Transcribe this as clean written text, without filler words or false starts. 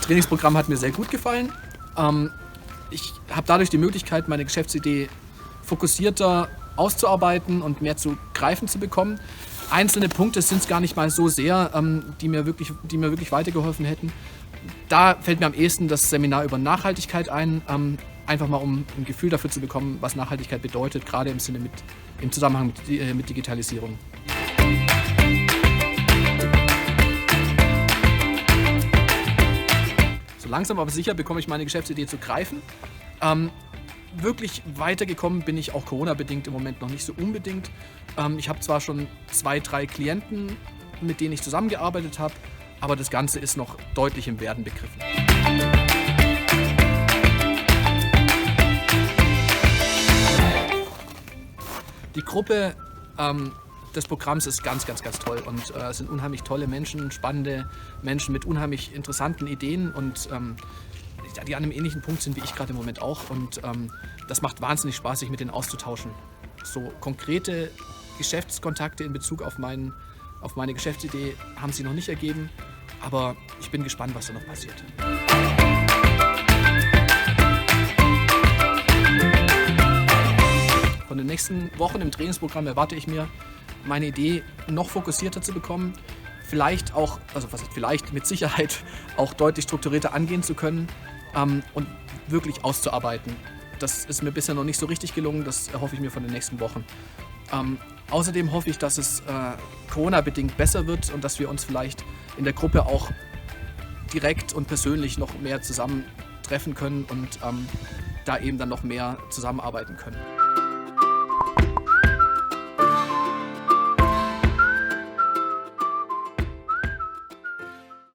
Trainingsprogramm hat mir sehr gut gefallen. Ich habe dadurch die Möglichkeit, meine Geschäftsidee fokussierter auszuarbeiten und mehr zu greifen zu bekommen. Einzelne Punkte sind es gar nicht mal so sehr, die mir wirklich weitergeholfen hätten. Da fällt mir am ehesten das Seminar über Nachhaltigkeit ein, einfach mal um ein Gefühl dafür zu bekommen, was Nachhaltigkeit bedeutet, gerade im Zusammenhang mit Digitalisierung. So langsam aber sicher bekomme ich meine Geschäftsidee zu greifen. Wirklich weitergekommen bin ich auch Corona-bedingt im Moment noch nicht so unbedingt. Ich habe zwar schon 2, 3 Klienten, mit denen ich zusammengearbeitet habe, aber das Ganze ist noch deutlich im Werden begriffen. Die Gruppe des Programms ist ganz, ganz, ganz toll und es sind unheimlich tolle Menschen, spannende Menschen mit unheimlich interessanten Ideen und die an einem ähnlichen Punkt sind wie ich gerade im Moment auch und das macht wahnsinnig Spaß, sich mit denen auszutauschen. So konkrete Geschäftskontakte in Bezug auf meine Geschäftsidee haben sie noch nicht ergeben, aber ich bin gespannt, was da noch passiert. Von den nächsten Wochen im Trainingsprogramm erwarte ich mir, meine Idee noch fokussierter zu bekommen, vielleicht auch, also was heißt vielleicht, mit Sicherheit auch deutlich strukturierter angehen zu können und wirklich auszuarbeiten. Das ist mir bisher noch nicht so richtig gelungen, das erhoffe ich mir von den nächsten Wochen. Außerdem hoffe ich, dass es Corona-bedingt besser wird und dass wir uns vielleicht in der Gruppe auch direkt und persönlich noch mehr zusammentreffen können und da eben dann noch mehr zusammenarbeiten können.